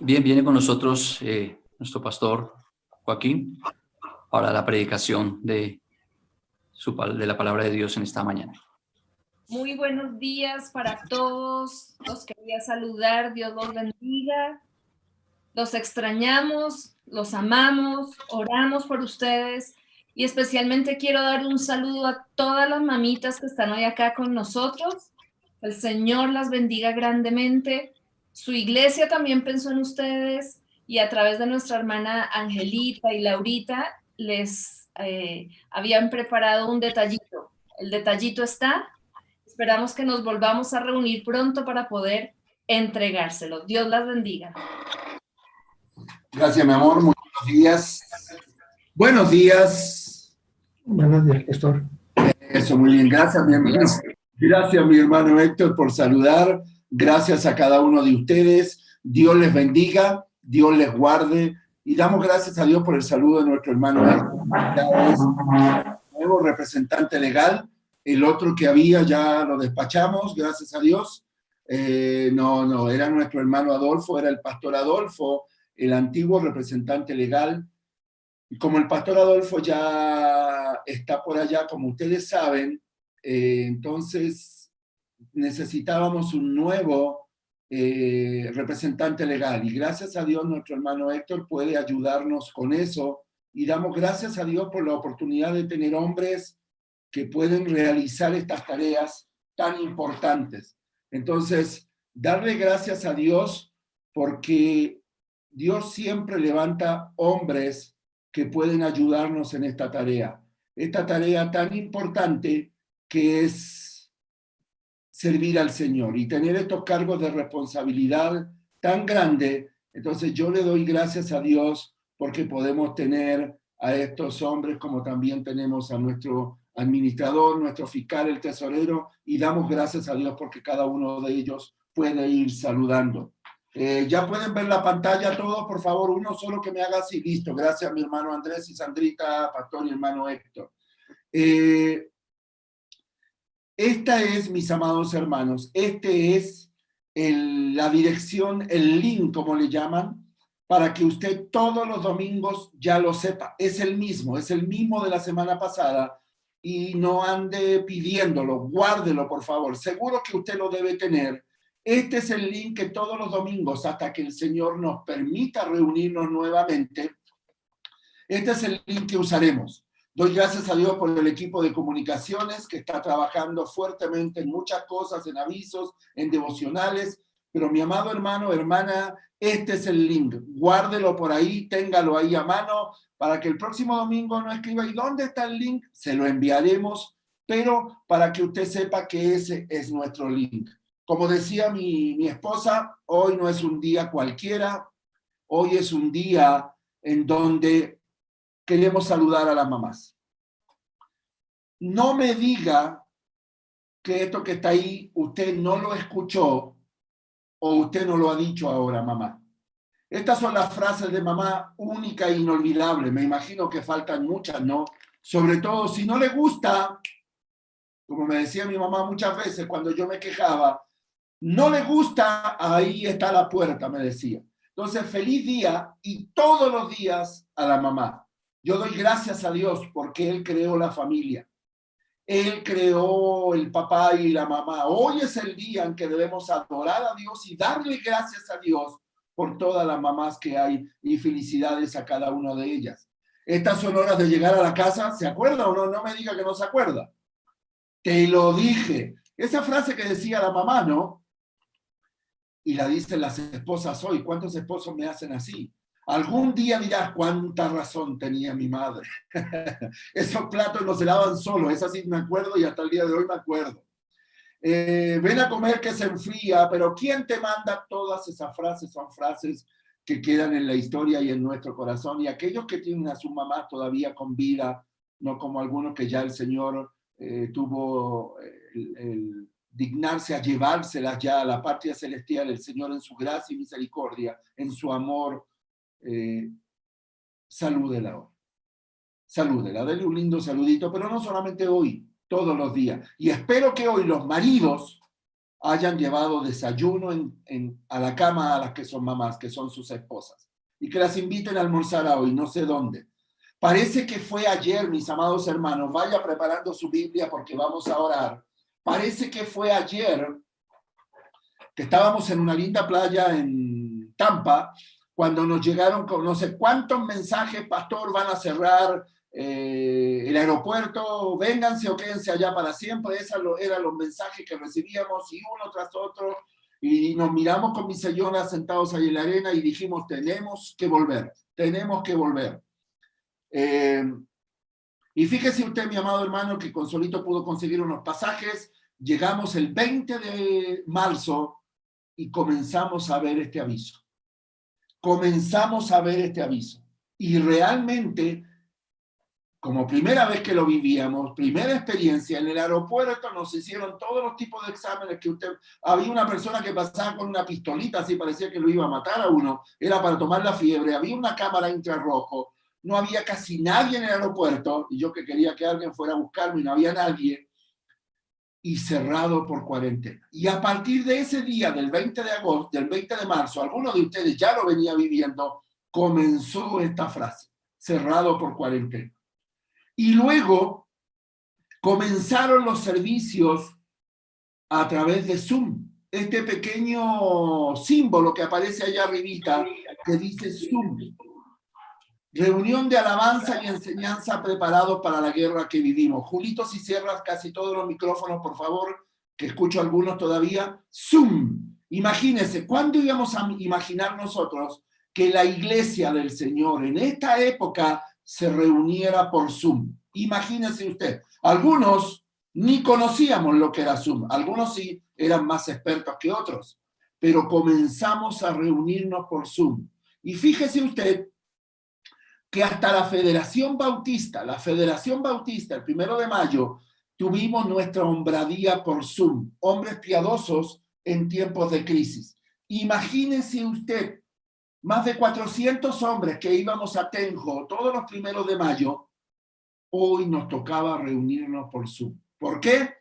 Bien, viene con nosotros nuestro pastor Joaquín para la predicación de la palabra de Dios en esta mañana. Muy buenos días para todos. Los quería saludar. Dios los bendiga. Los extrañamos, los amamos, oramos por ustedes y especialmente quiero dar un saludo a todas las mamitas que están hoy acá con nosotros. El Señor las bendiga grandemente. Su iglesia también pensó en ustedes y a través de nuestra hermana Angelita y Laurita les habían preparado un detallito. El detallito está. Esperamos que nos volvamos a reunir pronto para poder entregárselo. Dios las bendiga. Gracias, mi amor. Muy buenos días. Buenos días. Buenos días, pastor. Eso, muy bien. Gracias, mi hermano. Gracias, mi hermano Héctor, por saludar. Gracias a cada uno de ustedes. Dios les bendiga, Dios les guarde. Y damos gracias a Dios por el saludo de nuestro hermano Héctor, nuevo representante legal. El otro que había ya lo despachamos, gracias a Dios. No, era nuestro hermano Adolfo, era el pastor Adolfo, el antiguo representante legal. Y como el pastor Adolfo ya está por allá, como ustedes saben, entonces necesitábamos un nuevo representante legal. Y gracias a Dios nuestro hermano Héctor puede ayudarnos con eso. Y damos gracias a Dios por la oportunidad de tener hombres que pueden realizar estas tareas tan importantes. Entonces, darle gracias a Dios porque Dios siempre levanta hombres que pueden ayudarnos en esta tarea tan importante que es servir al Señor y tener estos cargos de responsabilidad tan grande. Entonces yo le doy gracias a Dios porque podemos tener a estos hombres como también tenemos a nuestro administrador, nuestro fiscal, el tesorero, y damos gracias a Dios porque cada uno de ellos puede ir saludando. Ya pueden ver la pantalla todos, por favor, uno solo que me haga así, listo. Gracias, mi hermano Andrés y Sandrita, pastor y hermano Héctor. Esta es, mis amados hermanos, este es la dirección, el link, como le llaman, para que usted todos los domingos ya lo sepa. Es el mismo de la semana pasada y no ande pidiéndolo, guárdelo, por favor. Seguro que usted lo debe tener. Este es el link que todos los domingos, hasta que el Señor nos permita reunirnos nuevamente, este es el link que usaremos. Doy gracias a Dios por el equipo de comunicaciones que está trabajando fuertemente en muchas cosas, en avisos, en devocionales, pero mi amado hermano, hermana, este es el link. Guárdelo por ahí, téngalo ahí a mano, para que el próximo domingo no escriba, ¿y dónde está el link? Se lo enviaremos, pero para que usted sepa que ese es nuestro link. Como decía mi esposa, hoy no es un día cualquiera, hoy es un día en donde queremos saludar a las mamás. No me diga que esto que está ahí usted no lo escuchó o usted no lo ha dicho ahora, mamá. Estas son las frases de mamá única e inolvidable. Me imagino que faltan muchas, ¿no? Sobre todo si no le gusta, como me decía mi mamá muchas veces cuando yo me quejaba, no le gusta, ahí está la puerta, me decía. Entonces, feliz día y todos los días a la mamá. Yo doy gracias a Dios porque Él creó la familia. Él creó el papá y la mamá. Hoy es el día en que debemos adorar a Dios y darle gracias a Dios por todas las mamás que hay y felicidades a cada una de ellas. Estas son horas de llegar a la casa. ¿Se acuerda o no? No me diga que no se acuerda. Te lo dije. Esa frase que decía la mamá, ¿no? Y la dicen las esposas hoy. ¿Cuántos esposos me hacen así? Algún día dirás cuánta razón tenía mi madre. Esos platos no se lavan solos, es así me acuerdo y hasta el día de hoy me acuerdo. Ven a comer que se enfría, pero ¿quién te manda? Todas esas frases son frases que quedan en la historia y en nuestro corazón. Y aquellos que tienen a su mamá todavía con vida, no como algunos que ya el Señor tuvo el dignarse a llevárselas ya a la patria celestial, el Señor en su gracia y misericordia, en su amor, salúdela hoy. Salúdela, dale un lindo saludito, pero no solamente hoy, todos los días. Y espero que hoy los maridos hayan llevado desayuno a la cama a las que son mamás, que son sus esposas, y que las inviten a almorzar a hoy, no sé dónde. Parece que fue ayer, mis amados hermanos, vaya preparando su Biblia porque vamos a orar. Parece que fue ayer que estábamos en una linda playa en Tampa, cuando nos llegaron con no sé cuántos mensajes: pastor, van a cerrar el aeropuerto, vénganse o quédense allá para siempre. Esos eran los mensajes que recibíamos, y uno tras otro, y nos miramos con mi señora sentados ahí en la arena y dijimos: tenemos que volver, tenemos que volver. Y fíjese usted, mi amado hermano, que Consolito pudo conseguir unos pasajes. Llegamos el 20 de marzo y comenzamos a ver este aviso. Y realmente, como primera vez que lo vivíamos, primera experiencia, en el aeropuerto nos hicieron todos los tipos de exámenes que usted... Había una persona que pasaba con una pistolita, así parecía que lo iba a matar a uno, era para tomar la fiebre, había una cámara infrarrojo, no había casi nadie en el aeropuerto, y yo que quería que alguien fuera a buscarme y no había nadie, y cerrado por cuarentena. Y a partir de ese día, del 20 de marzo, algunos de ustedes ya lo venía viviendo, comenzó esta frase: cerrado por cuarentena. Y luego comenzaron los servicios a través de Zoom. Este pequeño símbolo que aparece allá arribita, que dice Zoom. Reunión de alabanza y enseñanza preparados para la guerra que vivimos. Julito, si cierras casi todos los micrófonos, por favor, que escucho algunos todavía. Zoom. Imagínense, ¿cuándo íbamos a imaginar nosotros que la iglesia del Señor en esta época se reuniera por Zoom? Imagínense usted. Algunos ni conocíamos lo que era Zoom. Algunos sí eran más expertos que otros. Pero comenzamos a reunirnos por Zoom. Y fíjese usted que hasta la Federación Bautista, el 1 de mayo, tuvimos nuestra hombradía por Zoom, hombres piadosos en tiempos de crisis. Imagínense usted, más de 400 hombres que íbamos a Tenjo todos los 1 de mayo, hoy nos tocaba reunirnos por Zoom. ¿Por qué?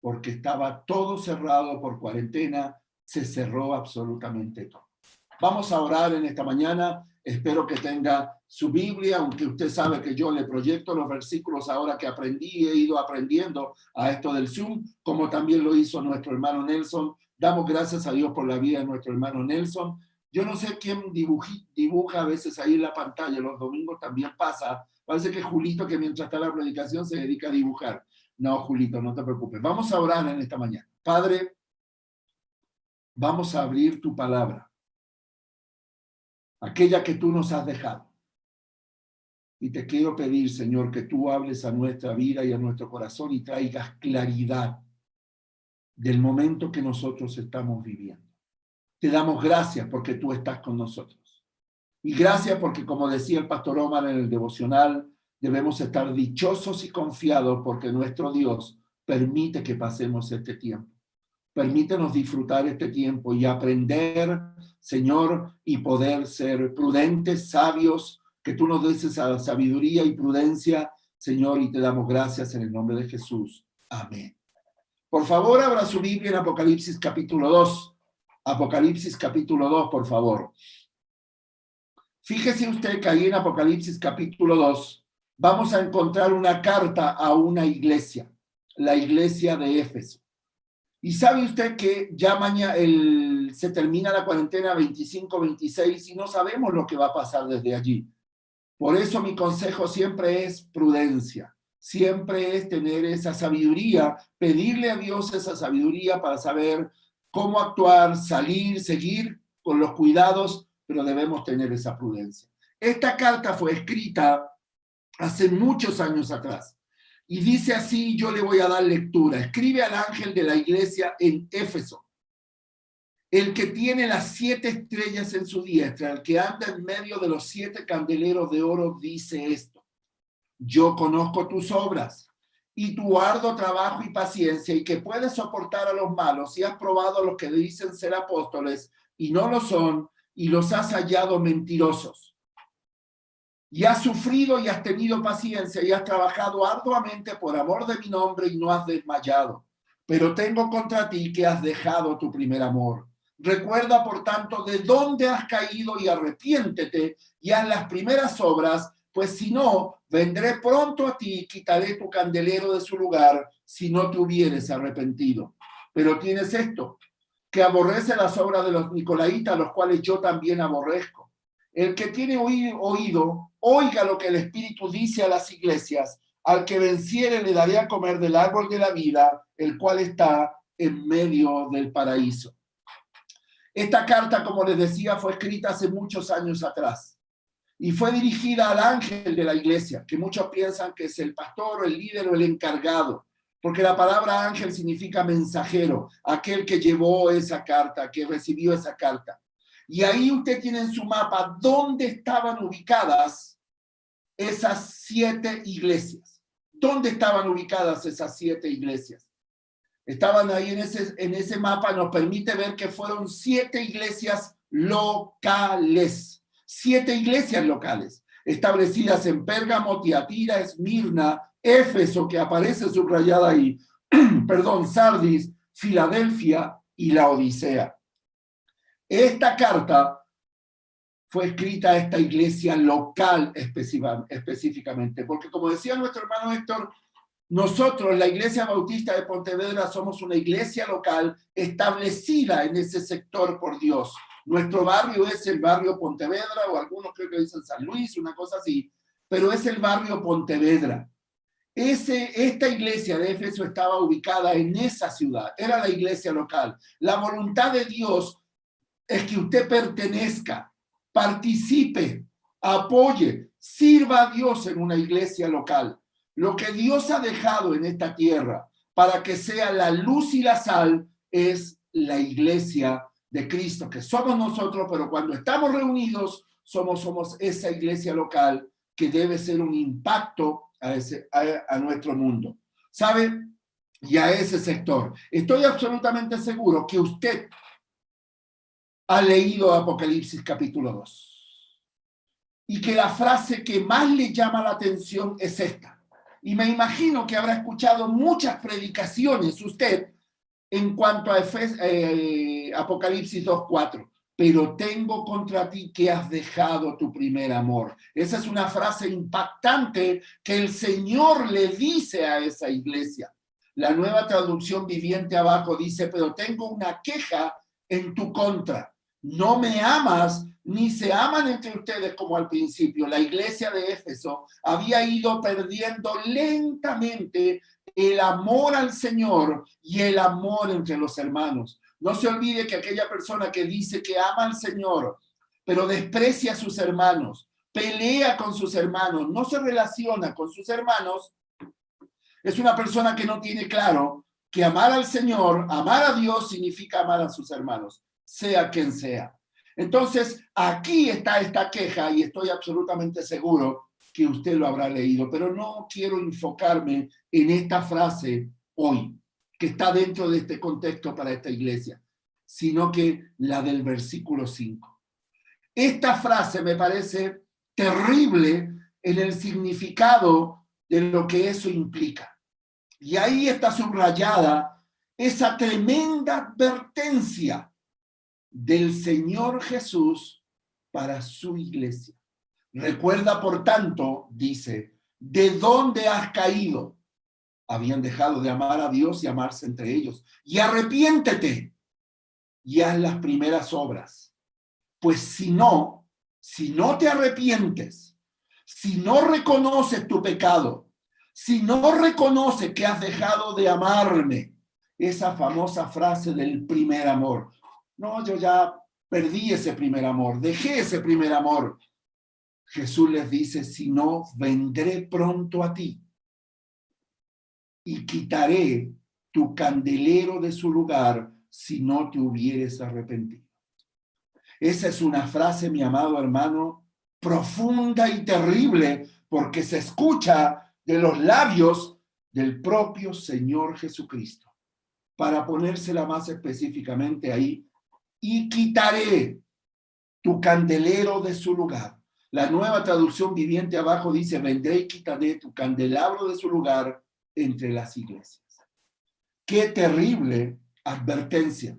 Porque estaba todo cerrado por cuarentena, se cerró absolutamente todo. Vamos a orar en esta mañana. Espero que tenga su Biblia, aunque usted sabe que yo le proyecto los versículos ahora que aprendí, he ido aprendiendo a esto del Zoom, como también lo hizo nuestro hermano Nelson. Damos gracias a Dios por la vida de nuestro hermano Nelson. Yo no sé quién dibuja a veces ahí en la pantalla, los domingos también pasa. Parece que Julito, que mientras está la predicación se dedica a dibujar. No, Julito, no te preocupes. Vamos a orar en esta mañana. Padre, vamos a abrir tu palabra, aquella que tú nos has dejado. Y te quiero pedir, Señor, que tú hables a nuestra vida y a nuestro corazón y traigas claridad del momento que nosotros estamos viviendo. Te damos gracias porque tú estás con nosotros. Y gracias porque, como decía el pastor Omar en el devocional, debemos estar dichosos y confiados porque nuestro Dios permite que pasemos este tiempo. Permítenos disfrutar este tiempo y aprender, Señor, y poder ser prudentes, sabios, que tú nos des esa sabiduría y prudencia, Señor, y te damos gracias en el nombre de Jesús. Amén. Por favor, abra su Biblia en Apocalipsis capítulo 2. Apocalipsis capítulo 2, por favor. Fíjese usted que ahí en Apocalipsis capítulo 2 vamos a encontrar una carta a una iglesia, la iglesia de Éfeso. Y sabe usted que ya mañana se termina la cuarentena 25-26 y no sabemos lo que va a pasar desde allí. Por eso mi consejo siempre es prudencia, siempre es tener esa sabiduría, pedirle a Dios esa sabiduría para saber cómo actuar, salir, seguir con los cuidados, pero debemos tener esa prudencia. Esta carta fue escrita hace muchos años atrás. Y dice así, yo le voy a dar lectura. Escribe al ángel de la iglesia en Éfeso, el que tiene las 7 estrellas en su diestra, el que anda en medio de los 7 candeleros de oro, dice esto: yo conozco tus obras y tu arduo trabajo y paciencia, y que puedes soportar a los malos, y has probado a los que dicen ser apóstoles y no lo son, y los has hallado mentirosos. Y has sufrido y has tenido paciencia y has trabajado arduamente por amor de mi nombre y no has desmayado. pero tengo contra ti que has dejado tu primer amor. Recuerda, por tanto, de dónde has caído y arrepiéntete y haz las primeras obras, pues si no, vendré pronto a ti y quitaré tu candelero de su lugar si no te hubieres arrepentido. Pero tienes esto, que aborrece las obras de los nicolaitas, los cuales yo también aborrezco. El que tiene oído, oiga lo que el Espíritu dice a las iglesias. Al que venciere le daré a comer del árbol de la vida, el cual está en medio del paraíso. Esta carta, como les decía, fue escrita hace muchos años atrás y fue dirigida al ángel de la iglesia, que muchos piensan que es el pastor, el líder o el encargado, porque la palabra ángel significa mensajero, aquel que llevó esa carta, que recibió esa carta. Y ahí usted tiene en su mapa dónde estaban ubicadas esas 7 iglesias. ¿Dónde estaban ubicadas esas 7 iglesias? Estaban ahí en ese mapa, nos permite ver que fueron 7 iglesias locales. 7 iglesias locales, establecidas en Pérgamo, Tiatira, Esmirna, Éfeso, que aparece subrayada ahí, Sardis, Filadelfia y la Odisea. Esta carta fue escrita a esta iglesia local específicamente, porque como decía nuestro hermano Héctor, nosotros, la Iglesia Bautista de Pontevedra, somos una iglesia local establecida en ese sector por Dios. Nuestro barrio es el barrio Pontevedra, o algunos creo que dicen San Luis, una cosa así, pero es el barrio Pontevedra. Esta iglesia de Éfeso estaba ubicada en esa ciudad, era la iglesia local. La voluntad de Dios es que usted pertenezca, participe, apoye, sirva a Dios en una iglesia local. Lo que Dios ha dejado en esta tierra para que sea la luz y la sal es la iglesia de Cristo, que somos nosotros, pero cuando estamos reunidos somos esa iglesia local que debe ser un impacto a nuestro mundo. ¿Sabe? Y a ese sector. Estoy absolutamente seguro que usted ha leído Apocalipsis capítulo 2 y que la frase que más le llama la atención es esta. Y me imagino que habrá escuchado muchas predicaciones usted en cuanto a Apocalipsis 2:4. Pero tengo contra ti que has dejado tu primer amor. Esa es una frase impactante que el Señor le dice a esa iglesia. La Nueva Traducción Viviente abajo dice, pero tengo una queja en tu contra. No me amas, ni se aman entre ustedes como al principio. La iglesia de Éfeso había ido perdiendo lentamente el amor al Señor y el amor entre los hermanos. No se olvide que aquella persona que dice que ama al Señor, pero desprecia a sus hermanos, pelea con sus hermanos, no se relaciona con sus hermanos, es una persona que no tiene claro que amar al Señor, amar a Dios significa amar a sus hermanos, sea quien sea. Entonces, aquí está esta queja y estoy absolutamente seguro que usted lo habrá leído, pero no quiero enfocarme en esta frase hoy, que está dentro de este contexto para esta iglesia, sino que la del versículo 5. Esta frase me parece terrible en el significado de lo que eso implica. Y ahí está subrayada esa tremenda advertencia del Señor Jesús para su iglesia. Recuerda, por tanto, dice, ¿de dónde has caído? Habían dejado de amar a Dios y amarse entre ellos. Y arrepiéntete y haz las primeras obras. Pues si no te arrepientes, si no reconoces tu pecado, si no reconoces que has dejado de amarme, esa famosa frase del primer amor. No, yo ya perdí ese primer amor, dejé ese primer amor. Jesús les dice, si no, vendré pronto a ti y quitaré tu candelero de su lugar si no te hubieres arrepentido. Esa es una frase, mi amado hermano, profunda y terrible, porque se escucha de los labios del propio Señor Jesucristo. Para ponérsela más específicamente ahí, y quitaré tu candelero de su lugar. La Nueva Traducción Viviente abajo dice, vendré y quitaré tu candelabro de su lugar entre las iglesias. Qué terrible advertencia.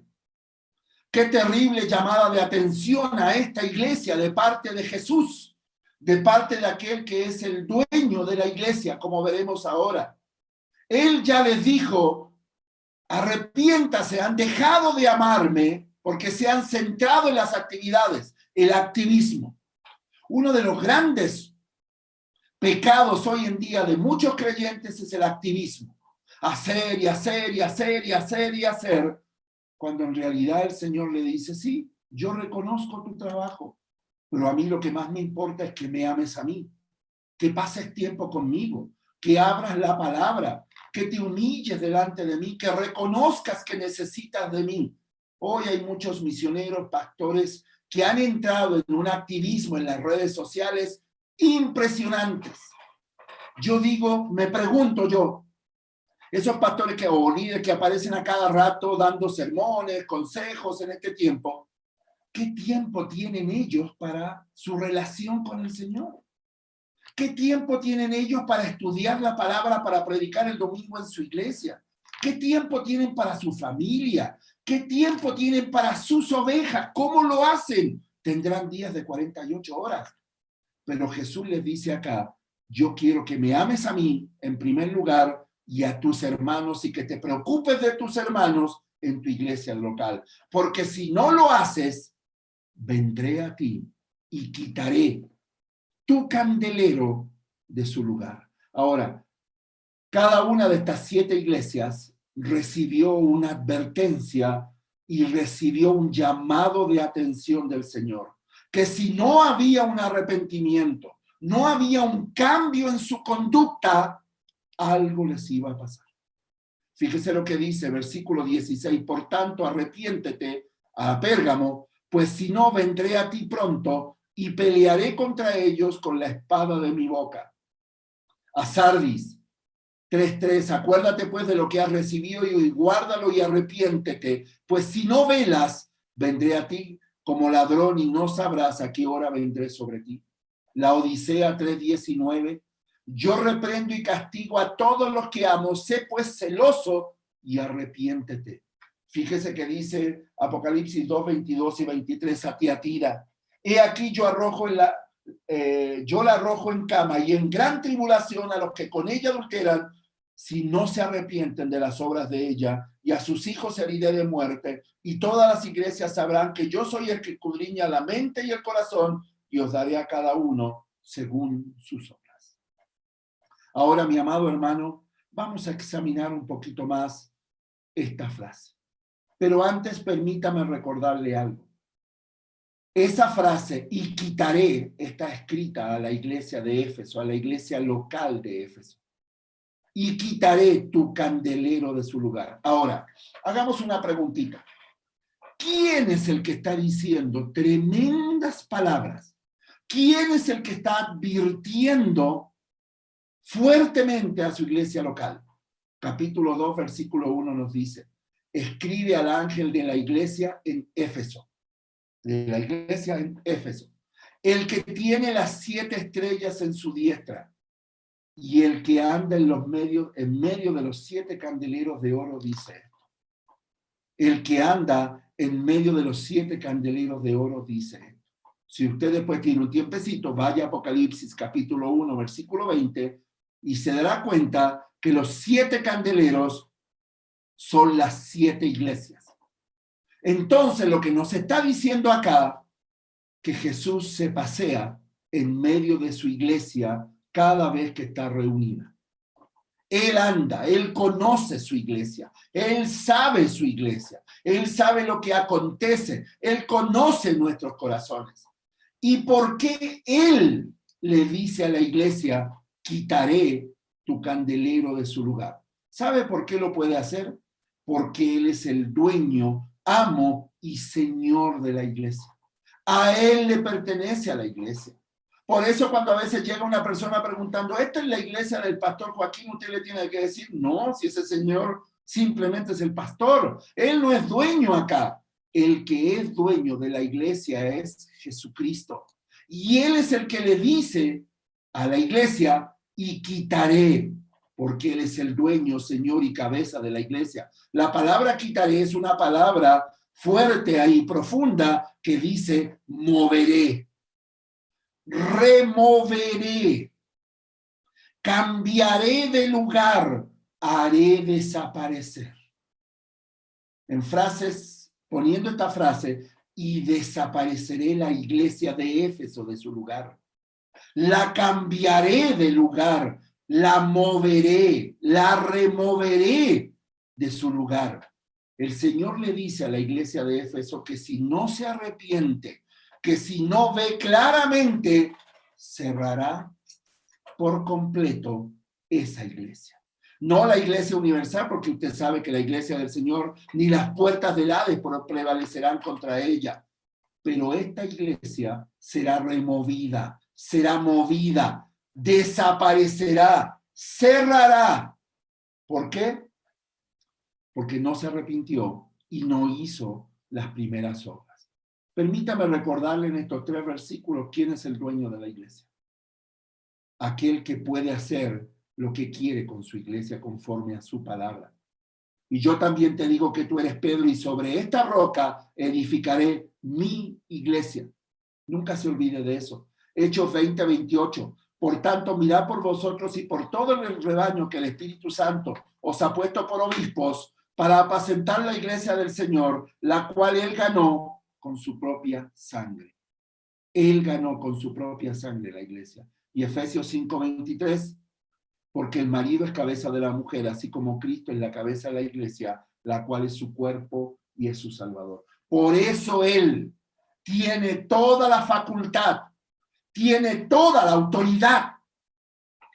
Qué terrible llamada de atención a esta iglesia de parte de Jesús, de parte de aquel que es el dueño de la iglesia, como veremos ahora. Él ya les dijo, arrepiéntase, han dejado de amarme porque se han centrado en las actividades, el activismo. Uno de los grandes pecados hoy en día de muchos creyentes es el activismo. Hacer y hacer y hacer y hacer y hacer, cuando en realidad el Señor le dice, sí, yo reconozco tu trabajo, pero a mí lo que más me importa es que me ames a mí, que pases tiempo conmigo, que abras la palabra, que te humilles delante de mí, que reconozcas que necesitas de mí. Hoy hay muchos misioneros, pastores, que han entrado en un activismo en las redes sociales impresionantes. Yo digo, me pregunto yo, esos pastores o líderes que aparecen a cada rato dando sermones, consejos en este tiempo, ¿qué tiempo tienen ellos para su relación con el Señor? ¿Qué tiempo tienen ellos para estudiar la palabra, para predicar el domingo en su iglesia? ¿Qué tiempo tienen para su familia? ¿Qué tiempo tienen para sus ovejas? ¿Cómo lo hacen? Tendrán días de 48 horas. Pero Jesús les dice acá, yo quiero que me ames a mí en primer lugar y a tus hermanos y que te preocupes de tus hermanos en tu iglesia local. Porque si no lo haces, vendré a ti y quitaré tu candelero de su lugar. Ahora, cada una de estas 7 iglesias recibió una advertencia y recibió un llamado de atención del Señor. Que si no había un arrepentimiento, no había un cambio en su conducta, algo les iba a pasar. Fíjese lo que dice, versículo 16. Por tanto, arrepiéntete a Pérgamo, pues si no, vendré a ti pronto y pelearé contra ellos con la espada de mi boca. A Sardis 3:3, acuérdate pues de lo que has recibido y guárdalo y arrepiéntete, pues si no velas, vendré a ti como ladrón y no sabrás a qué hora vendré sobre ti. La Odisea 3:19, yo reprendo y castigo a todos los que amo, sé pues celoso y arrepiéntete. Fíjese que dice Apocalipsis 2:22 y 23 a Tiatira, he aquí yo la arrojo en cama y en gran tribulación a los que con ella adulteran, si no se arrepienten de las obras de ella, y a sus hijos heriré de muerte, y todas las iglesias sabrán que yo soy el que escudriña la mente y el corazón, y os daré a cada uno según sus obras. Ahora, mi amado hermano, vamos a examinar un poquito más esta frase. Pero antes permítame recordarle algo. Esa frase, y quitaré, está escrita a la iglesia de Éfeso, a la iglesia local de Éfeso. Y quitaré tu candelero de su lugar. Ahora, hagamos una preguntita. ¿Quién es el que está diciendo tremendas palabras? ¿Quién es el que está advirtiendo fuertemente a su iglesia local? Capítulo 2, versículo 1 nos dice, escribe al ángel de la iglesia en Éfeso. De la iglesia en Éfeso, el que tiene las 7 estrellas en su diestra y el que anda en medio de los 7 candeleros de oro, dice esto. El que anda en medio de los 7 candeleros de oro, dice esto. Si usted después tiene un tiempecito, vaya a Apocalipsis capítulo 1, versículo 20, y se dará cuenta que los 7 candeleros son las 7 iglesias. Entonces, lo que nos está diciendo acá, que Jesús se pasea en medio de su iglesia cada vez que está reunida. Él anda, Él conoce su iglesia, Él sabe su iglesia, Él sabe lo que acontece, Él conoce nuestros corazones. ¿Y por qué Él le dice a la iglesia, quitaré tu candelero de su lugar? ¿Sabe por qué lo puede hacer? Porque Él es el dueño, amo y señor de la iglesia. A Él le pertenece a la iglesia. Por eso cuando a veces llega una persona preguntando, ¿esta es la iglesia del pastor Joaquín? Usted le tiene que decir, no, si ese señor simplemente es el pastor. Él no es dueño acá. El que es dueño de la iglesia es Jesucristo. Y Él es el que le dice a la iglesia, y quitaré. porque Él es el dueño, Señor y cabeza de la iglesia. La palabra quitaré es una palabra fuerte ahí, profunda, que dice moveré, removeré, cambiaré de lugar, haré desaparecer. En frases, poniendo esta frase, y desapareceré la iglesia de Éfeso de su lugar. La cambiaré de lugar, la moveré, la removeré de su lugar. El Señor le dice a la iglesia de Éfeso que si no se arrepiente, que si no ve claramente, cerrará por completo esa iglesia. No la iglesia universal, porque usted sabe que la iglesia del Señor ni las puertas del Hades prevalecerán contra ella. Pero esta iglesia será removida, será movida, desaparecerá, cerrará. ¿Por qué? Porque no se arrepintió y no hizo las primeras obras. Permítame recordarle en estos 3 versículos quién es el dueño de la iglesia. Aquel que puede hacer lo que quiere con su iglesia conforme a su palabra. Y yo también te digo que tú eres Pedro y sobre esta roca edificaré mi iglesia. Nunca se olvide de eso. Hechos 20:28. Por tanto, mirad por vosotros y por todo el rebaño que el Espíritu Santo os ha puesto por obispos para apacentar la iglesia del Señor, la cual Él ganó con su propia sangre. Él ganó con su propia sangre la iglesia. Y Efesios 5:23. Porque el marido es cabeza de la mujer, así como Cristo es la cabeza de la iglesia, la cual es su cuerpo y es su Salvador. Por eso Él tiene toda la facultad, tiene toda la autoridad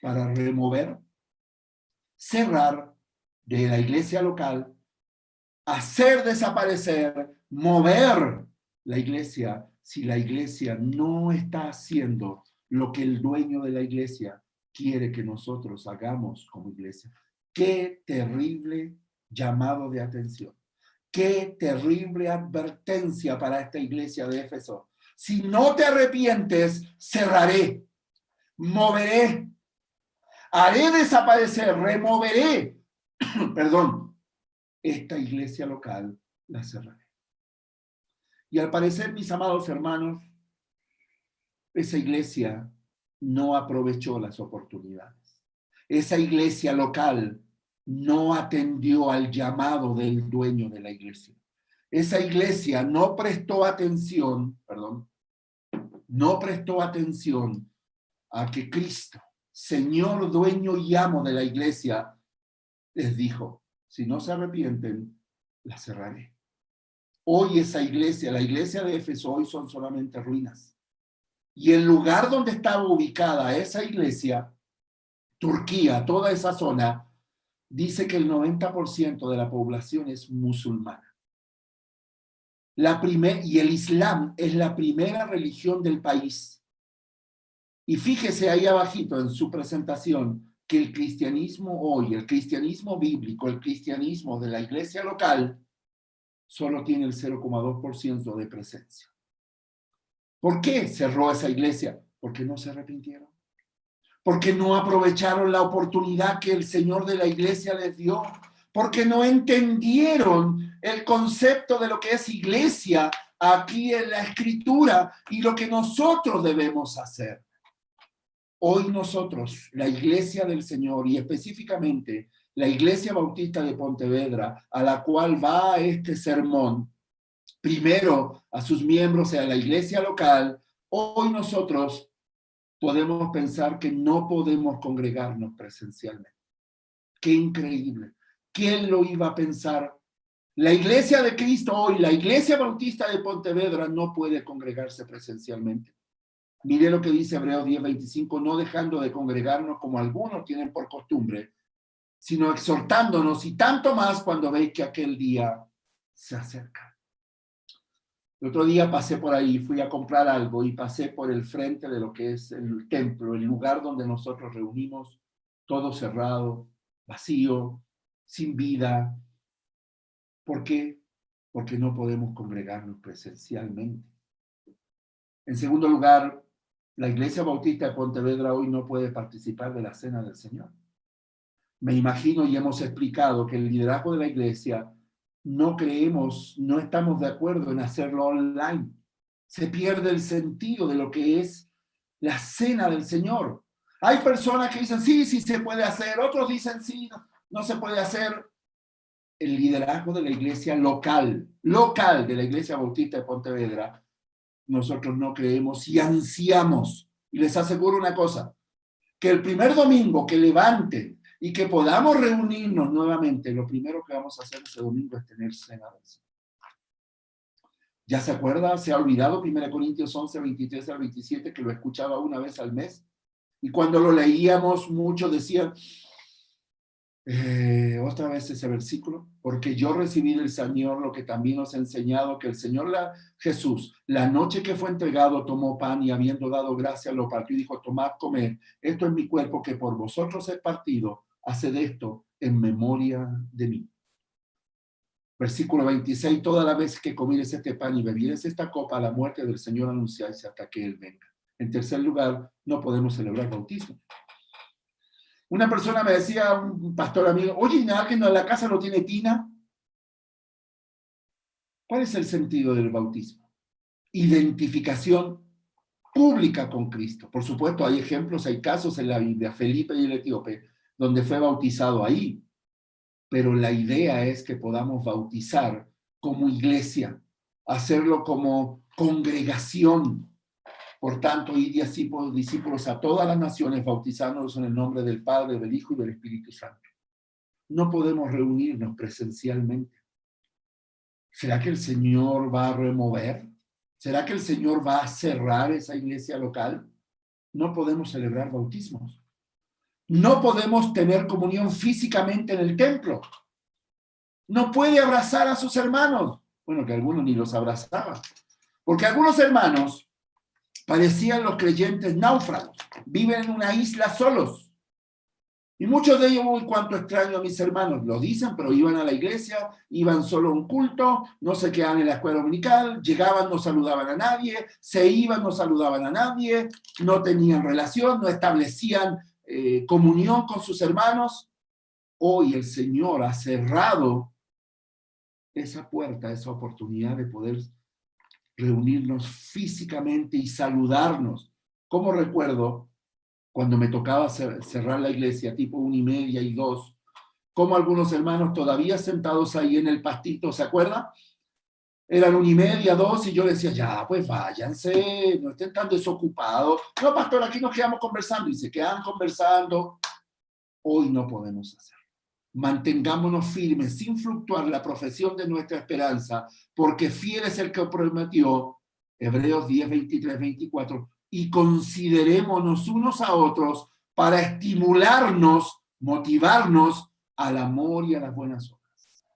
para remover, cerrar de la iglesia local, hacer desaparecer, mover la iglesia, si la iglesia no está haciendo lo que el dueño de la iglesia quiere que nosotros hagamos como iglesia. Qué terrible llamado de atención. Qué terrible advertencia para esta iglesia de Éfeso. Si no te arrepientes, cerraré, moveré, haré desaparecer, removeré, perdón, esta iglesia local la cerraré. Y al parecer, mis amados hermanos, esa iglesia no aprovechó las oportunidades. Esa iglesia local no atendió al llamado del dueño de la iglesia. Esa iglesia no prestó atención a que Cristo, Señor, dueño y amo de la iglesia, les dijo, si no se arrepienten, la cerraré. Hoy esa iglesia, la iglesia de Éfeso, hoy son solamente ruinas. Y el lugar donde estaba ubicada esa iglesia, Turquía, toda esa zona, dice que el 90% de la población es musulmana. Y el Islam es la primera religión del país. Y fíjese ahí abajito en su presentación que el cristianismo hoy, el cristianismo bíblico, el cristianismo de la iglesia local, solo tiene el 0,2% de presencia. ¿Por qué cerró esa iglesia? Porque no se arrepintieron. Porque no aprovecharon la oportunidad que el Señor de la iglesia les dio. Porque no entendieron el concepto de lo que es iglesia aquí en la Escritura y lo que nosotros debemos hacer. Hoy nosotros, la iglesia del Señor y específicamente la Iglesia Bautista de Pontevedra, a la cual va este sermón, primero a sus miembros y a la iglesia local, hoy nosotros podemos pensar que no podemos congregarnos presencialmente. ¡Qué increíble! ¿Quién lo iba a pensar? La iglesia de Cristo hoy, la Iglesia Bautista de Pontevedra, no puede congregarse presencialmente. Mire lo que dice Hebreos 10:25, no dejando de congregarnos como algunos tienen por costumbre, sino exhortándonos y tanto más cuando veis que aquel día se acerca. El otro día pasé por ahí, fui a comprar algo y pasé por el frente de lo que es el templo, el lugar donde nosotros reunimos, todo cerrado, vacío, sin vida. ¿Por qué? Porque no podemos congregarnos presencialmente. En segundo lugar, la Iglesia Bautista de Pontevedra hoy no puede participar de la Cena del Señor. Me imagino y hemos explicado que el liderazgo de la iglesia no estamos de acuerdo en hacerlo online. Se pierde el sentido de lo que es la cena del Señor. Hay personas que dicen, sí, sí se puede hacer. Otros dicen, sí, no se puede hacer. El liderazgo de la iglesia local de la Iglesia Bautista de Pontevedra, nosotros no creemos y ansiamos. Y les aseguro una cosa, que el primer domingo que levanten y que podamos reunirnos nuevamente, lo primero que vamos a hacer ese domingo es tener cena del Señor. ¿Ya se acuerda? ¿Se ha olvidado 1 Corintios 11, 23 al 27, que lo escuchaba una vez al mes? Y cuando lo leíamos, muchos decían, otra vez ese versículo, porque yo recibí del Señor lo que también os he enseñado, que el Señor Jesús, la noche que fue entregado, tomó pan y habiendo dado gracias lo partió y dijo, tomad, comed, esto es mi cuerpo que por vosotros es partido, haced esto en memoria de mí. Versículo 26, toda la vez que comieres este pan y bebieres esta copa, la muerte del Señor anunciáis hasta que Él venga. En tercer lugar, no podemos celebrar bautismo. Una persona me decía, un pastor amigo, oye, ¿alguien en la casa no tiene tina? ¿Cuál es el sentido del bautismo? Identificación pública con Cristo. Por supuesto, hay ejemplos, hay casos en la Biblia, Felipe y el etíope, donde fue bautizado ahí. Pero la idea es que podamos bautizar como iglesia, hacerlo como congregación. Por tanto, id y así por discípulos a todas las naciones, bautizándolos en el nombre del Padre, del Hijo y del Espíritu Santo. No podemos reunirnos presencialmente. ¿Será que el Señor va a remover? ¿Será que el Señor va a cerrar esa iglesia local? No podemos celebrar bautismos. No podemos tener comunión físicamente en el templo. No puede abrazar a sus hermanos. Bueno, que algunos ni los abrazaban. Porque algunos hermanos parecían los creyentes náufragos. Viven en una isla solos. Y muchos de ellos, uy, cuánto extraño a mis hermanos. Lo dicen, pero iban a la iglesia, iban solo a un culto, no se quedaban en la escuela dominical, llegaban, no saludaban a nadie, se iban, no saludaban a nadie, no tenían relación, no establecían comunión con sus hermanos. Hoy el Señor ha cerrado esa puerta, esa oportunidad de poder reunirnos físicamente y saludarnos. Como recuerdo, cuando me tocaba cerrar la iglesia, tipo 1:30 y 2, como algunos hermanos todavía sentados ahí en el pastito, ¿se acuerda? Eran 1:30, 2, y yo decía, ya, pues váyanse, no estén tan desocupados. No, pastor, aquí nos quedamos conversando, y se quedan conversando. Hoy no podemos hacerlo. Mantengámonos firmes, sin fluctuar la profesión de nuestra esperanza, porque fiel es el que prometió, Hebreos 10, 23, 24, y considerémonos unos a otros para estimularnos, motivarnos al amor y a las buenas obras.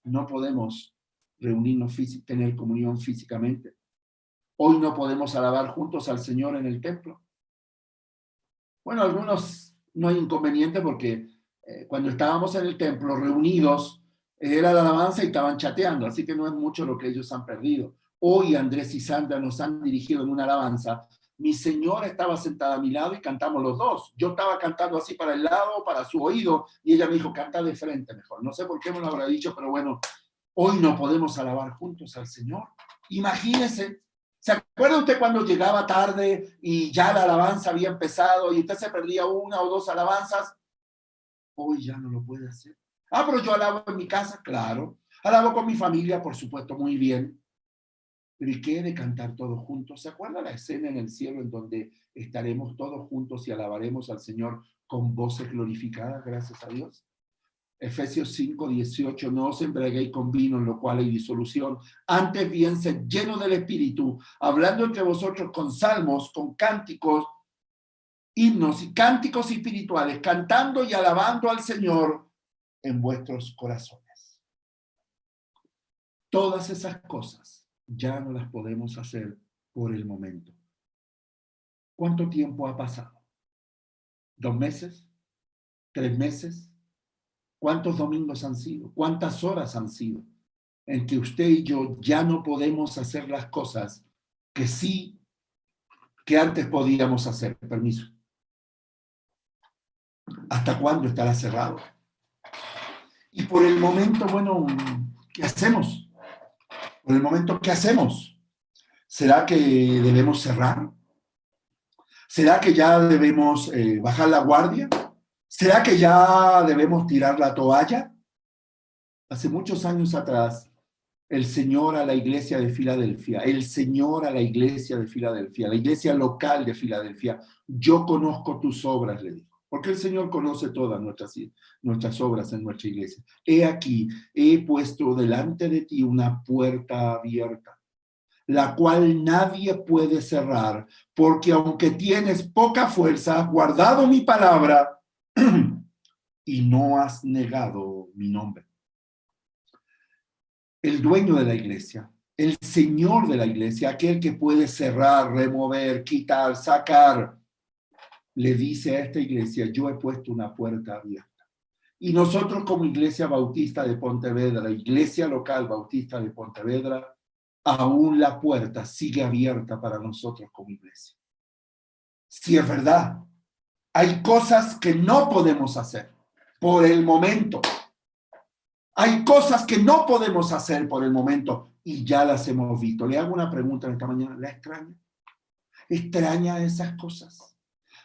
No podemos reunirnos, tener comunión físicamente. Hoy no podemos alabar juntos al Señor en el templo. Bueno, algunos no hay inconveniente porque cuando estábamos en el templo reunidos, era la alabanza y estaban chateando, así que no es mucho lo que ellos han perdido. Hoy Andrés y Sandra nos han dirigido en una alabanza. Mi señora estaba sentada a mi lado y cantamos los dos. Yo estaba cantando así para el lado, para su oído, y ella me dijo, canta de frente mejor. No sé por qué me lo habrá dicho, pero bueno, hoy no podemos alabar juntos al Señor. Imagínese. ¿Se acuerda usted cuando llegaba tarde y ya la alabanza había empezado y usted se perdía 1 o 2 alabanzas? Hoy ya no lo puede hacer. Ah, pero yo alabo en mi casa, claro. Alabo con mi familia, por supuesto, muy bien. Pero ¿y qué de cantar todos juntos? ¿Se acuerda la escena en el cielo en donde estaremos todos juntos y alabaremos al Señor con voces glorificadas, gracias a Dios? Efesios 5, 18, no os embriaguéis con vino, en lo cual hay disolución. Antes bien, sed llenos del Espíritu, hablando entre vosotros con salmos, con cánticos, himnos y cánticos espirituales, cantando y alabando al Señor en vuestros corazones. Todas esas cosas ya no las podemos hacer por el momento. ¿Cuánto tiempo ha pasado? ¿2 meses? ¿3 meses? ¿Cuántos domingos han sido? ¿Cuántas horas han sido en que usted y yo ya no podemos hacer las cosas que antes podíamos hacer? Permiso. ¿Hasta cuándo estará cerrado? Y por el momento, bueno, ¿qué hacemos? Por el momento, ¿qué hacemos? ¿Será que debemos cerrar? ¿Será que ya debemos bajar la guardia? ¿Será que ya debemos tirar la toalla? Hace muchos años atrás, el Señor a la iglesia de Filadelfia, el Señor a la iglesia de Filadelfia, la iglesia local de Filadelfia, yo conozco tus obras, le dijo. Porque el Señor conoce todas nuestras obras en nuestra iglesia. He aquí, he puesto delante de ti una puerta abierta, la cual nadie puede cerrar, porque aunque tienes poca fuerza, has guardado mi palabra y no has negado mi nombre. El dueño de la iglesia, el Señor de la iglesia, aquel que puede cerrar, remover, quitar, sacar, le dice a esta iglesia, yo he puesto una puerta abierta. Y nosotros como Iglesia Bautista de Pontevedra, Iglesia Local Bautista de Pontevedra, aún la puerta sigue abierta para nosotros como iglesia. Si es verdad, hay cosas que no podemos hacer por el momento. Hay cosas que no podemos hacer por el momento y ya las hemos visto. Le hago una pregunta esta mañana. ¿La extraña? ¿Extraña esas cosas?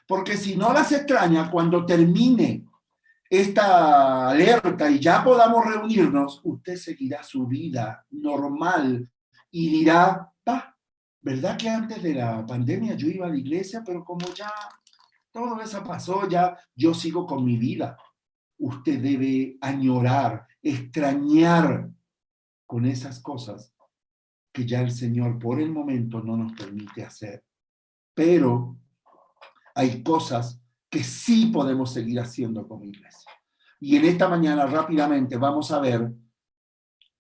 Porque si no las extraña, cuando termine esta alerta y ya podamos reunirnos, usted seguirá su vida normal y dirá, ¿verdad que antes de la pandemia yo iba a la iglesia, pero como ya todo eso pasó, ya yo sigo con mi vida? Usted debe añorar, extrañar con esas cosas que ya el Señor por el momento no nos permite hacer. Pero hay cosas que sí podemos seguir haciendo como iglesia. Y en esta mañana rápidamente vamos a ver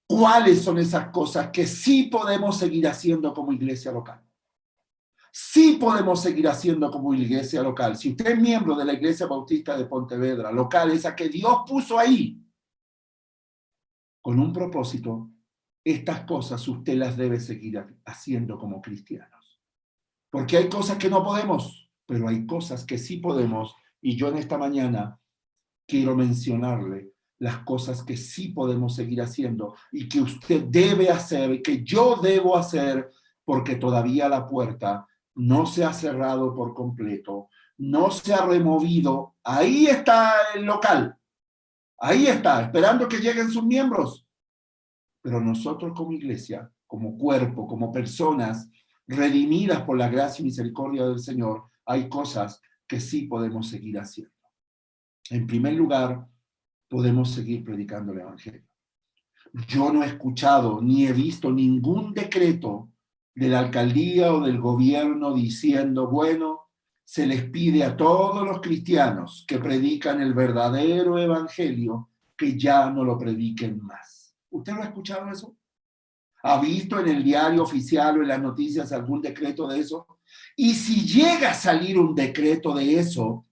cuáles son esas cosas que sí podemos seguir haciendo como iglesia local. Sí podemos seguir haciendo como iglesia local. Si usted es miembro de la Iglesia Bautista de Pontevedra, local, esa que Dios puso ahí, con un propósito, estas cosas usted las debe seguir haciendo como cristianos. Porque hay cosas que no podemos, pero hay cosas que sí podemos. Y yo en esta mañana quiero mencionarle las cosas que sí podemos seguir haciendo y que usted debe hacer, que yo debo hacer, porque todavía la puerta no se ha cerrado por completo, no se ha removido. Ahí está el local, ahí está, esperando que lleguen sus miembros. Pero nosotros como iglesia, como cuerpo, como personas redimidas por la gracia y misericordia del Señor, hay cosas que sí podemos seguir haciendo. En primer lugar, podemos seguir predicando el evangelio. Yo no he escuchado ni he visto ningún decreto de la alcaldía o del gobierno diciendo, bueno, se les pide a todos los cristianos que predican el verdadero evangelio que ya no lo prediquen más. ¿Usted no ha escuchado eso? ¿Ha visto en el diario oficial o en las noticias algún decreto de eso? Y si llega a salir un decreto de eso,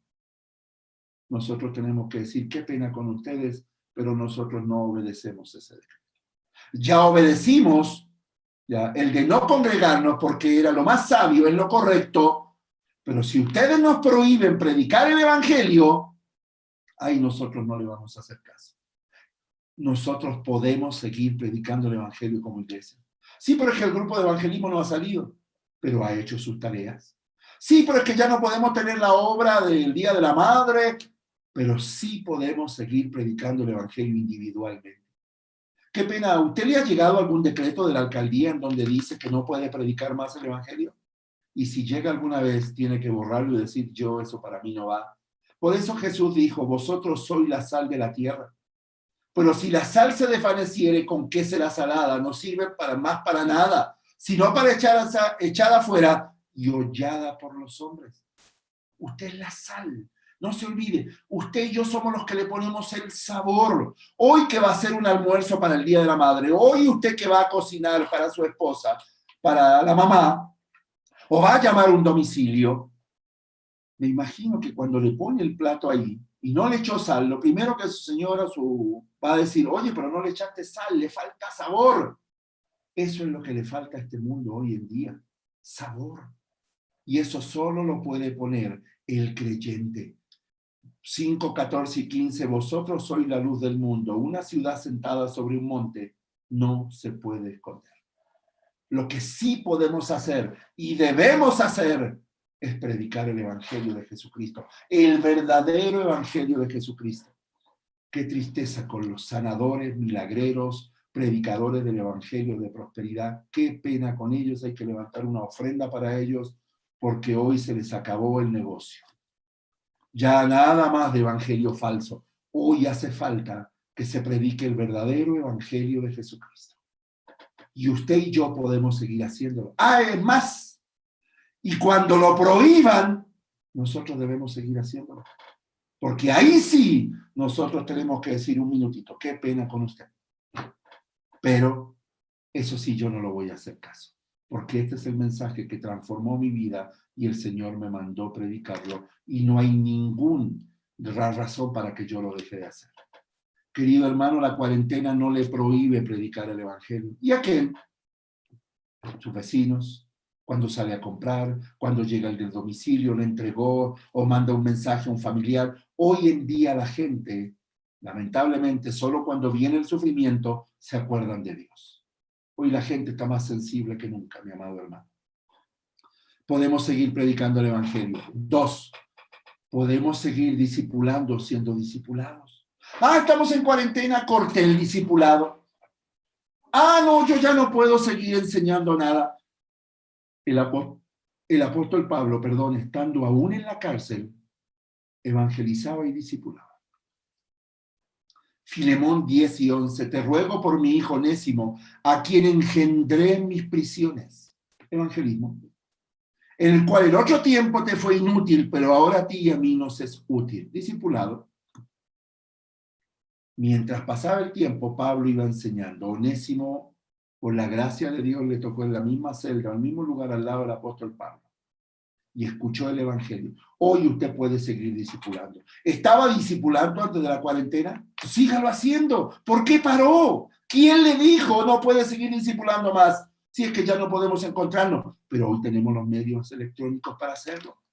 nosotros tenemos que decir, qué pena con ustedes, pero nosotros no obedecemos ese decreto. Ya obedecimos el de no congregarnos porque era lo más sabio, es lo correcto, pero si ustedes nos prohíben predicar el evangelio, ahí nosotros no le vamos a hacer caso. Nosotros podemos seguir predicando el evangelio como iglesia. Sí, pero es que el grupo de evangelismo no ha salido, pero ha hecho sus tareas. Sí, pero es que ya no podemos tener la obra del Día de la Madre, pero sí podemos seguir predicando el evangelio individualmente. Qué pena, ¿a usted le ha llegado algún decreto de la alcaldía en donde dice que no puede predicar más el evangelio? Y si llega alguna vez, tiene que borrarlo y decir, yo, eso para mí no va. Por eso Jesús dijo, vosotros sois la sal de la tierra. Pero si la sal se desvaneciere, ¿con qué será salada? No sirve para nada, sino para echada afuera y hollada por los hombres. Usted es la sal. No se olvide, usted y yo somos los que le ponemos el sabor. Hoy que va a hacer un almuerzo para el Día de la Madre, hoy usted que va a cocinar para su esposa, para la mamá, o va a llamar un domicilio, me imagino que cuando le pone el plato ahí y no le echó sal, lo primero que su señora va a decir, oye, pero no le echaste sal, le falta sabor. Eso es lo que le falta a este mundo hoy en día, sabor. Y eso solo lo puede poner el creyente. 5, 14 y 15, vosotros sois la luz del mundo. Una ciudad sentada sobre un monte no se puede esconder. Lo que sí podemos hacer y debemos hacer es predicar el Evangelio de Jesucristo, el verdadero Evangelio de Jesucristo. Qué tristeza con los sanadores, milagreros, predicadores del Evangelio de prosperidad. Qué pena con ellos, hay que levantar una ofrenda para ellos porque hoy se les acabó el negocio. Ya nada más de evangelio falso. Hoy hace falta que se predique el verdadero Evangelio de Jesucristo. Y usted y yo podemos seguir haciéndolo. Es más, y cuando lo prohíban, nosotros debemos seguir haciéndolo. Porque ahí sí, nosotros tenemos que decir un minutito, qué pena con usted. Pero eso sí, yo no lo voy a hacer caso. Porque este es el mensaje que transformó mi vida y el Señor me mandó predicarlo. Y no hay ninguna razón para que yo lo deje de hacer. Querido hermano, la cuarentena no le prohíbe predicar el Evangelio. ¿Y a quién? Sus vecinos, cuando sale a comprar, cuando llega el del domicilio, lo entregó o manda un mensaje a un familiar. Hoy en día la gente, lamentablemente, solo cuando viene el sufrimiento, se acuerdan de Dios. Hoy la gente está más sensible que nunca, mi amado hermano. Podemos seguir predicando el Evangelio. 2, podemos seguir discipulando, siendo discipulados. Estamos en cuarentena, corté el discipulado. No, yo ya no puedo seguir enseñando nada. El apóstol Pablo, estando aún en la cárcel, evangelizaba y discipulaba. Filemón 10 y 11, te ruego por mi hijo Onésimo, a quien engendré en mis prisiones. Evangelismo. En el cual el otro tiempo te fue inútil, pero ahora a ti y a mí nos es útil. Discipulado. Mientras pasaba el tiempo, Pablo iba enseñando. Onésimo, por la gracia de Dios, le tocó en la misma celda, al mismo lugar al lado del apóstol Pablo. Y escuchó el Evangelio. Hoy usted puede seguir discipulando. ¿Estaba discipulando antes de la cuarentena? Sígalo haciendo. ¿Por qué paró? ¿Quién le dijo no puede seguir discipulando más? Si es que ya no podemos encontrarnos. Pero hoy tenemos los medios electrónicos para hacerlo.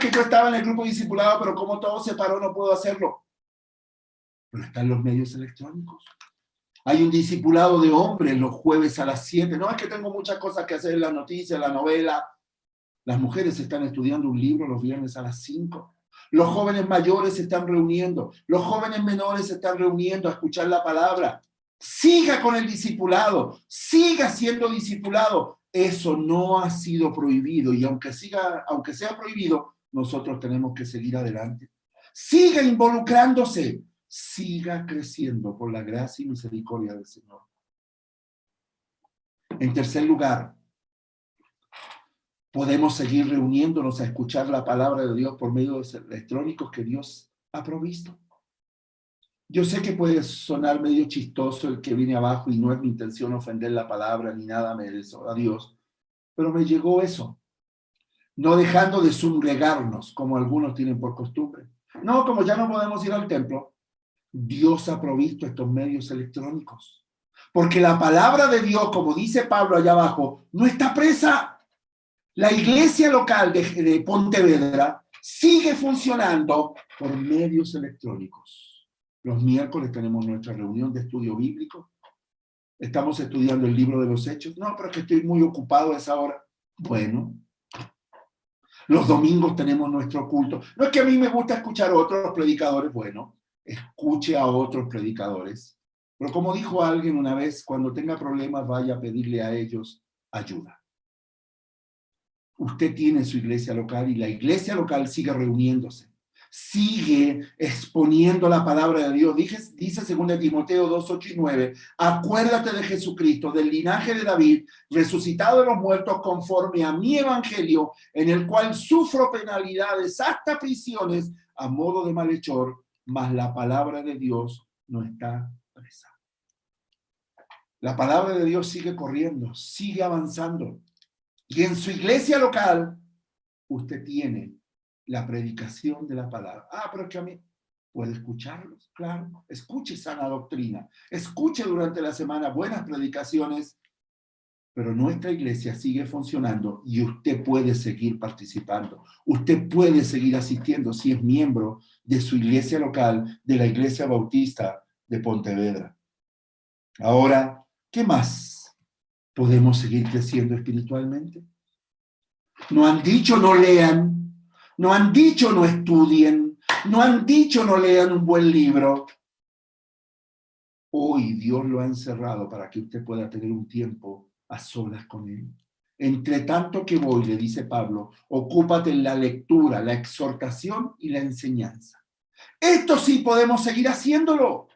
Que yo estaba en el grupo discipulado, pero como todo se paró, no puedo hacerlo. Pero están los medios electrónicos. Hay un discipulado de hombres los jueves a las 7. No, es que tengo muchas cosas que hacer en la noticia, en la novela. Las mujeres están estudiando un libro los viernes a las 5. Los jóvenes mayores se están reuniendo. Los jóvenes menores se están reuniendo a escuchar la palabra. Siga con el discipulado. Siga siendo discipulado. Eso no ha sido prohibido. Y aunque sea prohibido, nosotros tenemos que seguir adelante. Siga involucrándose. Siga creciendo por la gracia y misericordia del Señor. En tercer lugar, podemos seguir reuniéndonos a escuchar la palabra de Dios por medios electrónicos que Dios ha provisto. Yo sé que puede sonar medio chistoso el que viene abajo y no es mi intención ofender la palabra ni nada a Dios, pero me llegó eso. No dejando de congregarnos como algunos tienen por costumbre. No, como ya no podemos ir al templo, Dios ha provisto estos medios electrónicos. Porque la palabra de Dios, como dice Pablo allá abajo, no está presa. La iglesia local de Pontevedra sigue funcionando por medios electrónicos. Los miércoles tenemos nuestra reunión de estudio bíblico. Estamos estudiando el libro de los Hechos. No, pero es que estoy muy ocupado a esa hora. Bueno. Los domingos tenemos nuestro culto. No es que a mí me gusta escuchar a otros predicadores. Bueno, escuche a otros predicadores. Pero como dijo alguien una vez, cuando tenga problemas vaya a pedirle a ellos ayuda. Usted tiene su iglesia local y la iglesia local sigue reuniéndose, sigue exponiendo la palabra de Dios. Dice 2 Timoteo 2, 8 y 9, acuérdate de Jesucristo, del linaje de David, resucitado de los muertos conforme a mi evangelio, en el cual sufro penalidades hasta prisiones a modo de malhechor, mas la palabra de Dios no está presa. La palabra de Dios sigue corriendo, sigue avanzando. Y en su iglesia local, usted tiene la predicación de la palabra. Pero es que a mí puede escucharlos, claro. Escuche sana doctrina. Escuche durante la semana buenas predicaciones, pero nuestra iglesia sigue funcionando y usted puede seguir participando. Usted puede seguir asistiendo si es miembro de su iglesia local, de la Iglesia Bautista de Pontevedra. Ahora, ¿qué más podemos seguir creciendo espiritualmente? No han dicho no lean, no han dicho no estudien, no han dicho no lean un buen libro. Hoy Dios lo ha encerrado para que usted pueda tener un tiempo a solas con Él. Entre tanto que voy, le dice Pablo, ocúpate en la lectura, la exhortación y la enseñanza. Esto sí podemos seguir haciéndolo.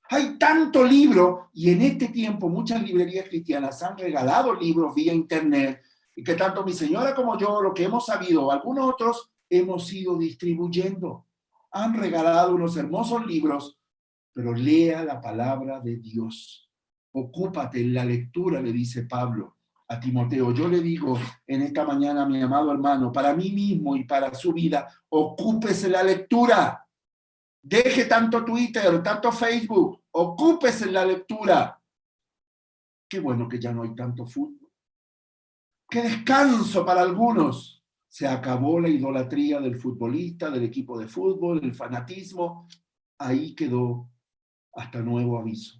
Hay tanto libro y en este tiempo muchas librerías cristianas han regalado libros vía internet y que tanto mi señora como yo, lo que hemos sabido, algunos otros, hemos ido distribuyendo. Han regalado unos hermosos libros, pero lea la palabra de Dios. Ocúpate en la lectura, le dice Pablo a Timoteo. Yo le digo en esta mañana, mi amado hermano, para mí mismo y para su vida, ocúpese en la lectura. Deje tanto Twitter, tanto Facebook, ocúpese en la lectura. Qué bueno que ya no hay tanto fútbol. Qué descanso para algunos. Se acabó la idolatría del futbolista, del equipo de fútbol, el fanatismo. Ahí quedó hasta nuevo aviso.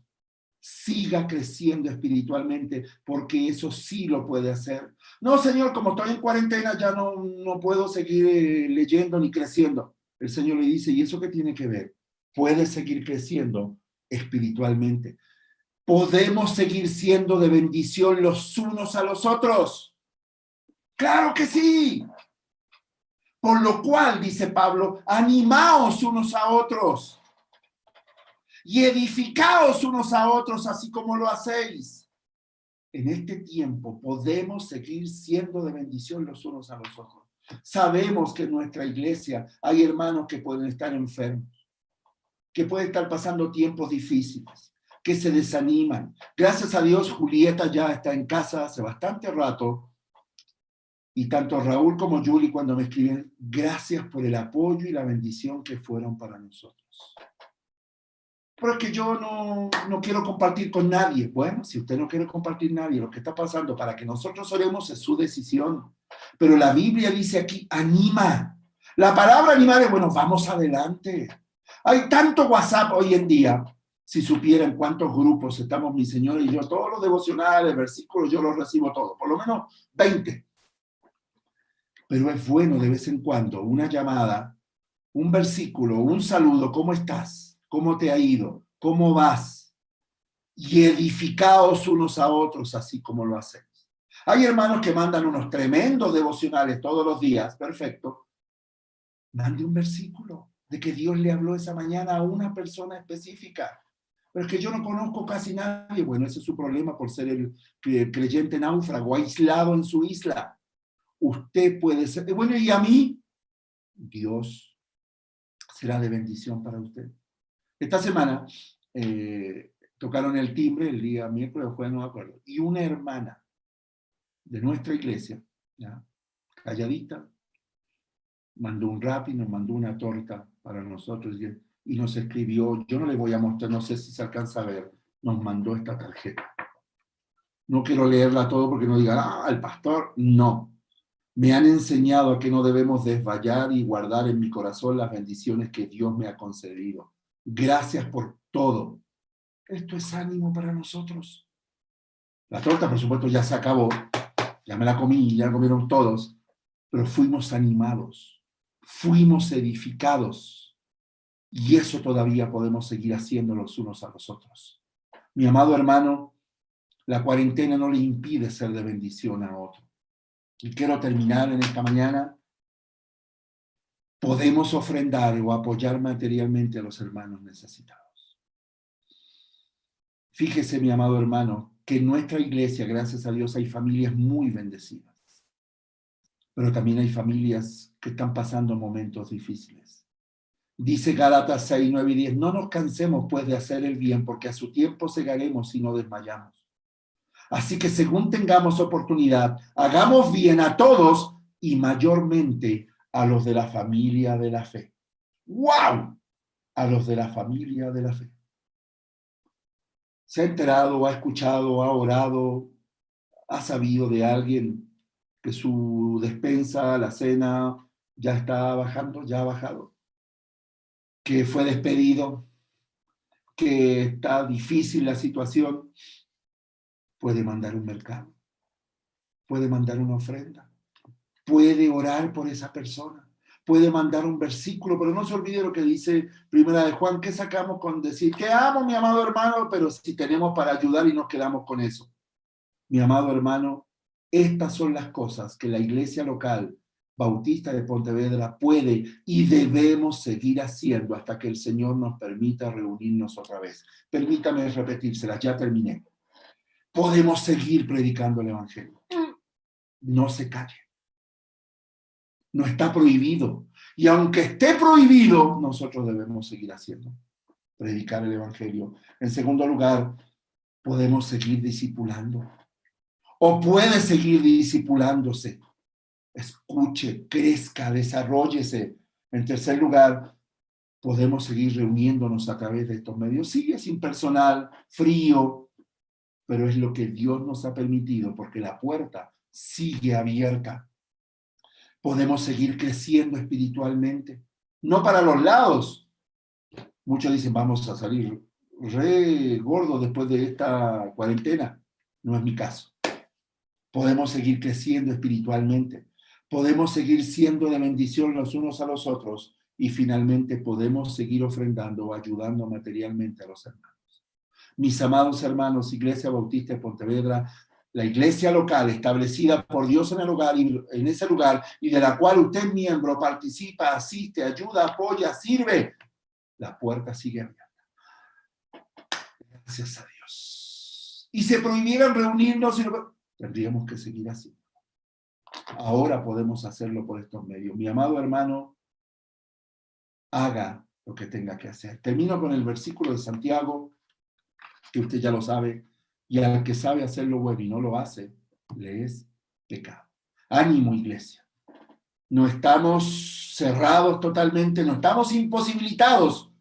Siga creciendo espiritualmente, porque eso sí lo puede hacer. No, Señor, como estoy en cuarentena, ya no puedo seguir leyendo ni creciendo. El Señor le dice, ¿y eso qué tiene que ver? Puedes seguir creciendo espiritualmente. Podemos seguir siendo de bendición los unos a los otros. ¡Claro que sí! Por lo cual, dice Pablo, animaos unos a otros y edificaos unos a otros, así como lo hacéis. En este tiempo podemos seguir siendo de bendición los unos a los otros. Sabemos que en nuestra iglesia hay hermanos que pueden estar enfermos, que pueden estar pasando tiempos difíciles, que se desaniman. Gracias a Dios, Julieta ya está en casa hace bastante rato, y tanto Raúl como Julie cuando me escriben, gracias por el apoyo y la bendición que fueron para nosotros. Pero es que yo no quiero compartir con nadie. Bueno, si usted no quiere compartir nadie lo que está pasando para que nosotros oremos es su decisión. Pero la Biblia dice aquí, anima. La palabra animar es, bueno, vamos adelante. Hay tanto WhatsApp hoy en día. Si supieran cuántos grupos estamos mi señora y yo, todos los devocionales, versículos, yo los recibo todos, por lo menos 20. Pero es bueno de vez en cuando una llamada, un versículo, un saludo, ¿cómo estás? ¿Cómo te ha ido? ¿Cómo vas? Y edificaos unos a otros, así como lo hacemos. Hay hermanos que mandan unos tremendos devocionales todos los días, perfecto. Mande un versículo de que Dios le habló esa mañana a una persona específica. Pero es que yo no conozco casi nadie. Bueno, ese es su problema por ser el creyente náufrago, aislado en su isla. Usted puede ser, bueno, y a mí, Dios será de bendición para usted. Esta semana tocaron el timbre el día miércoles o jueves, no me acuerdo, y una hermana de nuestra iglesia, ¿ya?, calladita, mandó un rap y nos mandó una torta para nosotros y nos escribió, yo no le voy a mostrar, no sé si se alcanza a ver, nos mandó esta tarjeta. No quiero leerla todo porque no digan, el pastor, no. Me han enseñado a que no debemos desvallar y guardar en mi corazón las bendiciones que Dios me ha concedido. Gracias por todo. Esto es ánimo para nosotros. La torta, por supuesto, ya se acabó. Ya me la comí, ya la comieron todos. Pero fuimos animados. Fuimos edificados. Y eso todavía podemos seguir haciendo los unos a los otros. Mi amado hermano, la cuarentena no le impide ser de bendición a otro. Y quiero terminar en esta mañana. Podemos ofrendar o apoyar materialmente a los hermanos necesitados. Fíjese, mi amado hermano, que en nuestra iglesia, gracias a Dios, hay familias muy bendecidas. Pero también hay familias que están pasando momentos difíciles. Dice Gálatas 6, 9 y 10, no nos cansemos pues de hacer el bien, porque a su tiempo segaremos y no desmayamos. Así que según tengamos oportunidad, hagamos bien a todos y mayormente a los de la familia de la fe. ¡Wow! A los de la familia de la fe. Se ha enterado, ha escuchado, ha orado, ¿Ha sabido de alguien que su despensa, la cena, ya está bajando, ya ha bajado? Que fue despedido, que está difícil la situación. Puede mandar un mercado, puede mandar una ofrenda, puede orar por esa persona, puede mandar un versículo, pero no se olvide lo que dice Primera de Juan. ¿Qué sacamos con decir que amo, mi amado hermano? Pero si tenemos para ayudar y nos quedamos con eso. Mi amado hermano, estas son las cosas que la iglesia local bautista de Pontevedra puede y debemos seguir haciendo hasta que el Señor nos permita reunirnos otra vez. Permítame repetírselas, ya terminé. Podemos seguir predicando el Evangelio. No se calle. No está prohibido. Y aunque esté prohibido, nosotros debemos seguir haciendo. Predicar el Evangelio. En segundo lugar, podemos seguir discipulando. O puede seguir discipulándose. Escuche, crezca, desarróllese. En tercer lugar, podemos seguir reuniéndonos a través de estos medios. Sí, es impersonal, frío, pero es lo que Dios nos ha permitido porque la puerta sigue abierta. Podemos seguir creciendo espiritualmente. No para los lados. Muchos dicen, vamos a salir re gordos después de esta cuarentena. No es mi caso. Podemos seguir creciendo espiritualmente. Podemos seguir siendo de bendición los unos a los otros. Y finalmente podemos seguir ofrendando o ayudando materialmente a los hermanos. Mis amados hermanos, Iglesia Bautista de Pontevedra, la iglesia local establecida por Dios en ese lugar y de la cual usted es miembro, participa, asiste, ayuda, apoya, sirve, la puerta sigue abierta. Gracias a Dios. Y se prohibieran reunirnos, tendríamos que seguir así. Ahora podemos hacerlo por estos medios. Mi amado hermano, haga lo que tenga que hacer. Termino con el versículo de Santiago, que usted ya lo sabe, y al que sabe hacer lo bueno y no lo hace, le es pecado. Ánimo, iglesia. No estamos cerrados totalmente, no estamos imposibilitados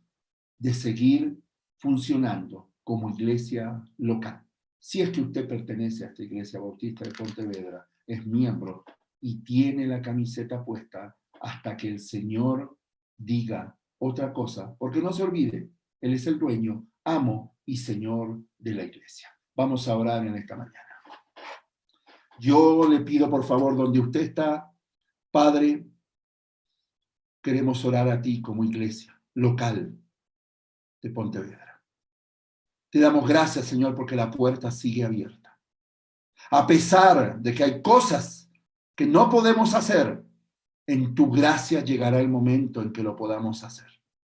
de seguir funcionando como iglesia local. Si es que usted pertenece a esta iglesia bautista de Pontevedra, es miembro y tiene la camiseta puesta hasta que el Señor diga otra cosa, porque no se olvide, Él es el dueño, amo y Señor de la iglesia. Vamos a orar en esta mañana. Yo le pido, por favor, donde usted está, Padre, queremos orar a ti como iglesia local de Pontevedra. Te damos gracias, Señor, porque la puerta sigue abierta. A pesar de que hay cosas que no podemos hacer, en tu gracia llegará el momento en que lo podamos hacer.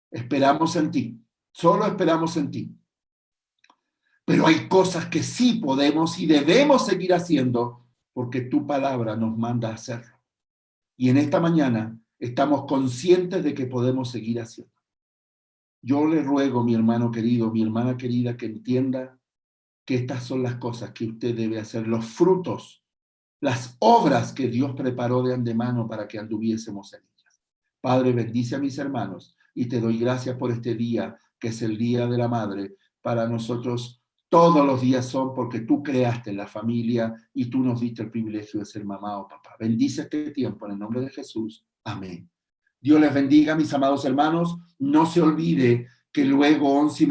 Esperamos en ti, solo esperamos en ti. Pero hay cosas que sí podemos y debemos seguir haciendo porque tu palabra nos manda a hacerlo. Y en esta mañana estamos conscientes de que podemos seguir haciendo. Yo le ruego, mi hermano querido, mi hermana querida, que entienda que estas son las cosas que usted debe hacer, los frutos, las obras que Dios preparó de antemano para que anduviésemos en ellas. Padre, bendice a mis hermanos y te doy gracias por este día, que es el Día de la Madre. Para nosotros todos los días son porque tú creaste la familia y tú nos diste el privilegio de ser mamá o papá. Bendice este tiempo en el nombre de Jesús. Amén. Dios les bendiga, mis amados hermanos. No se olvide que luego 11:30